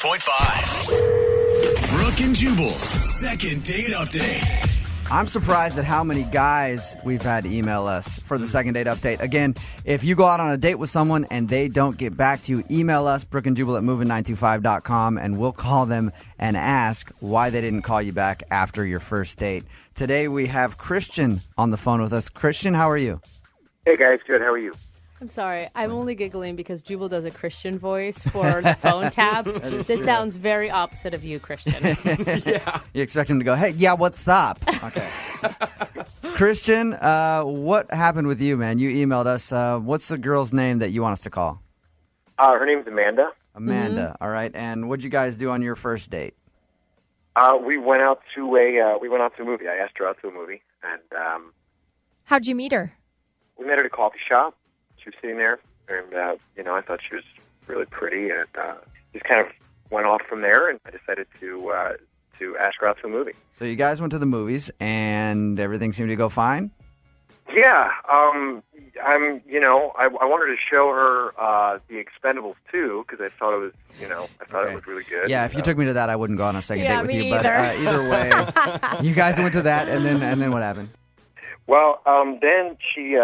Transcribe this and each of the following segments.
92.5. Brooke and Jubal's second date update. I'm surprised at how many guys we've had email us for the second date update. Again, if you go out on a date with someone and they don't get back to you, email us, brookeandjubal@moving925.com, and we'll call them and ask why they didn't call you back after your first date. Today we have Christian on the phone with us. Christian, how are you? Hey guys, good. How are you? I'm sorry. I'm only giggling because Jubal does a Christian voice for the phone tabs. This sounds very opposite of you, Christian. Yeah. You expect him to go, hey, yeah, what's up? Okay. Christian, what happened with you, man? You emailed us. What's the girl's name that you want us to call? Her name's Amanda. Amanda. All right. And what'd you guys do on your first date? We went out to a movie. I asked her out to a movie, and How'd you meet her? we met at a coffee shop. She was sitting there, and I thought she was really pretty, and just kind of went off from there. And I decided to ask her out to a movie. So you guys went to the movies, and everything seemed to go fine? Yeah, I wanted to show her the Expendables 2 because I thought it was, it was really good. Yeah, if you took me to that, I wouldn't go on a second date with me you. But either way, you guys went to that, and then what happened? Well, then she,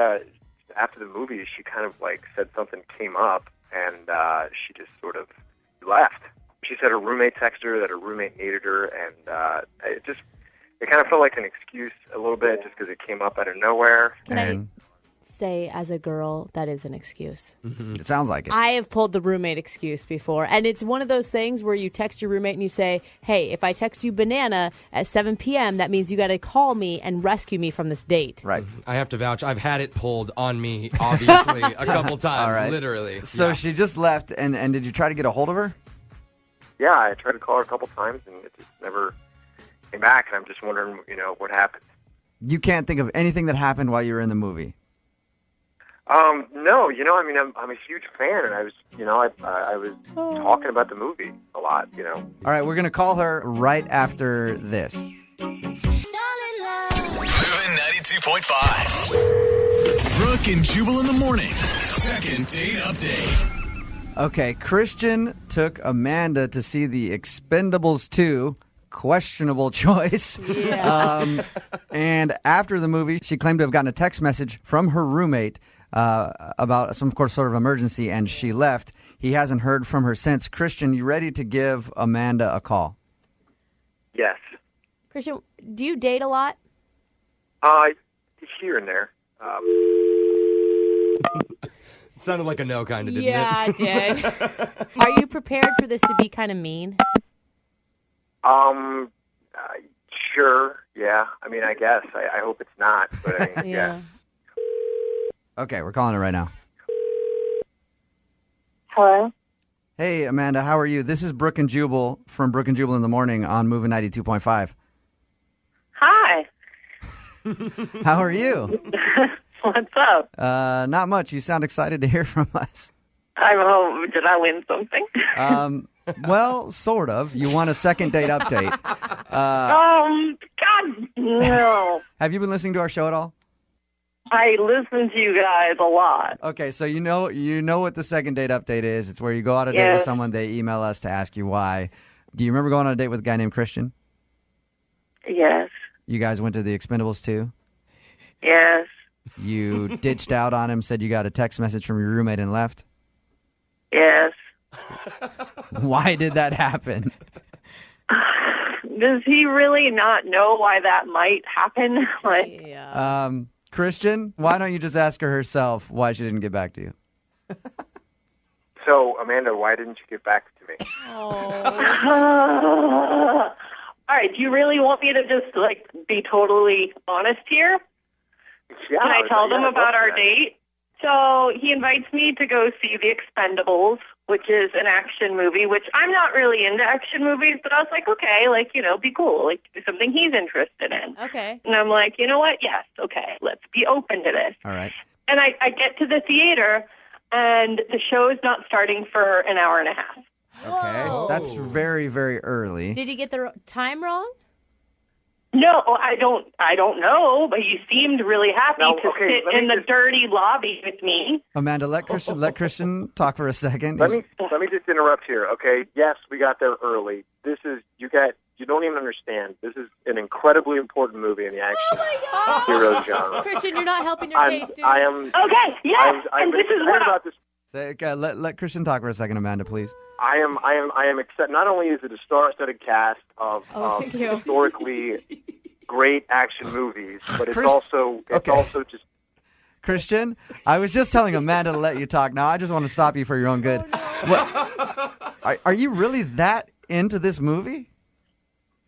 after the movie, she kind of said something came up, and she just sort of left. She said her roommate texted her that her roommate needed her, and it kind of felt like an excuse a little bit just because it came up out of nowhere. Can I say, as a girl, that is an excuse? Mm-hmm. It sounds like it. I have pulled the roommate excuse before, and it's one of those things where you text your roommate and you say, hey, if I text you banana at 7 p.m., that means you got to call me and rescue me from this date. Right. I have to vouch. I've had it pulled on me, obviously, a couple times, All right. literally. So she just left, and did you try to get a hold of her? Yeah, I tried to call her a couple times, and it just never came back, and I'm just wondering, what happened. You can't think of anything that happened while you were in the movie? No, I'm a huge fan, and I was, I was talking about the movie a lot, All right, we're going to call her right after this. Moving 92.5. Brooke and Jubal in the mornings. Second date update. Okay, Christian took Amanda to see the Expendables 2. Questionable choice. Yeah. And after the movie, she claimed to have gotten a text message from her roommate about some sort of emergency, and she left. He hasn't heard from her since. Christian, you ready to give Amanda a call? Yes. Christian, do you date a lot? Here and there. It sounded like a no kind of, didn't Yeah, it? it did. Are you prepared for this to be kind of mean? Sure, yeah. I mean, I guess. I hope it's not, but I mean, yeah. Okay, we're calling her right now. Hello? Hey, Amanda, how are you? This is Brooke and Jubal from Brooke and Jubal in the Morning on Moving 92.5. Hi. How are you? What's up? Not much. You sound excited to hear from us. I'm home. Did I win something? Well, sort of. You want a second date update. God, no. Have you been listening to our show at all? I listen to you guys a lot. Okay, so you know what the second date update is. It's where you go on a date with someone, they email us to ask you why. Do you remember going on a date with a guy named Christian? Yes. You guys went to the Expendables 2? Yes. You ditched out on him, said you got a text message from your roommate and left? Yes. Why did that happen? Does he really not know why that might happen? Yeah. Christian, why don't you just ask her herself why she didn't get back to you? So, Amanda, why didn't you get back to me? All right, do you really want me to just, be totally honest here? Yeah, Can I tell them about our that. date? So he invites me to go see The Expendables, which is an action movie, which I'm not really into action movies, but I was like, okay, be cool, do something he's interested in. Okay. And I'm like, you know what? Yes, okay, let's be open to this. All right. And I get to the theater, and the show is not starting for an hour and a half. Okay. Whoa. That's very, very early. Did he get the time wrong? No, I don't know, but he seemed really happy to sit in the dirty lobby with me. Amanda, let Christian talk for a second. Let me just interrupt here, okay? Yes, we got there early. This is you don't even understand. This is an incredibly important movie in the action hero genre. Christian, you're not helping your case, dude. I am okay. Yes, I'm this is what about this. Okay, let Christian talk for a second, Amanda, please. I am excited. Not only is it a star-studded cast of historically great action movies, but it's also just. Christian, I was just telling Amanda to let you talk. Now I just want to stop you for your own good. Oh, no. Are you really that into this movie?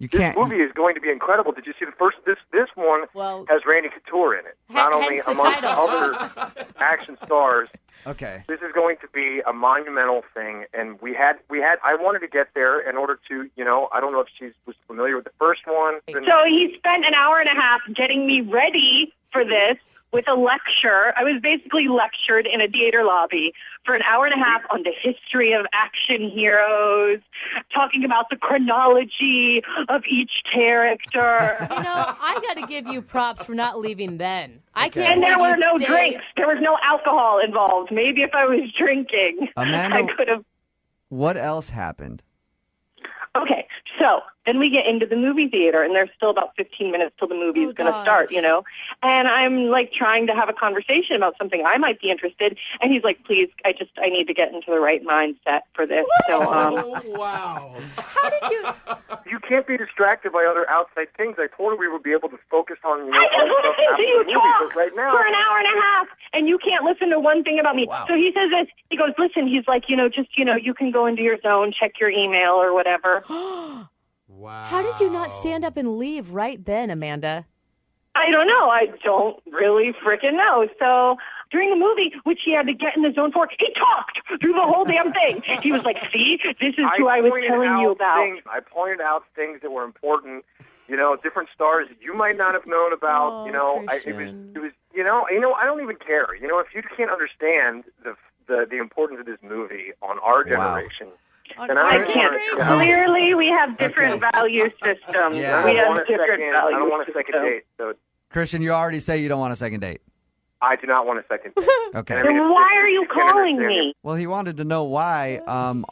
This movie is going to be incredible. Did you see the first? This one has Randy Couture in it. Not only amongst other action stars. Okay. This is going to be a monumental thing, and I wanted to get there in order to, I don't know if she was familiar with the first one. So he spent an hour and a half getting me ready for this with a lecture. I was basically lectured in a theater lobby for an hour and a half on the history of action heroes, talking about the chronology of each character. I got to give you props for not leaving then. I can't. And there were no stayed. drinks. There was no alcohol involved. Maybe if I was drinking, Amanda, I could have. What else happened? Okay, so then we get into the movie theater, and there's still about 15 minutes till the movie is going to start, And I'm trying to have a conversation about something I might be interested. And he's like, "Please, I need to get into the right mindset for this." So, wow. How did you? You can't be distracted by other outside things. I told her we would be able to focus on. I just listened to you talk right now, for an hour and a half, and you can't listen to one thing about me. Wow. So he says this. He goes, "Listen," he's like, you can go into your zone, check your email or whatever. Wow. How did you not stand up and leave right then, Amanda? I don't know. I don't really freaking know. So during the movie, which he had to get in the zone for, he talked through the whole damn thing. He was like, "See, this is who I was telling you about." I pointed out things that were important. Different stars that you might not have known about. It was. I don't even care. If you can't understand the importance of this movie on our generation. And I can't. Clearly, we have different value systems. Yeah. We have different value I don't want a second date. So Christian, you already say you don't want a second date. I do not want a second date. Okay. Then why are you calling me? Well, he wanted to know why.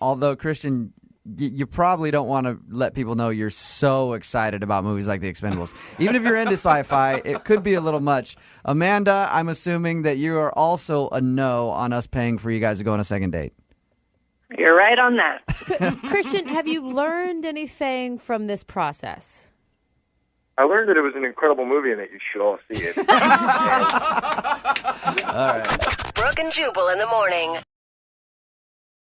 Although Christian, you probably don't want to let people know you're so excited about movies like The Expendables. Even if you're into sci-fi, it could be a little much. Amanda, I'm assuming that you are also a no on us paying for you guys to go on a second date. You're right on that. Christian, have you learned anything from this process? I learned that it was an incredible movie and that you should all see it. All right. Brooke and Jubal in the morning.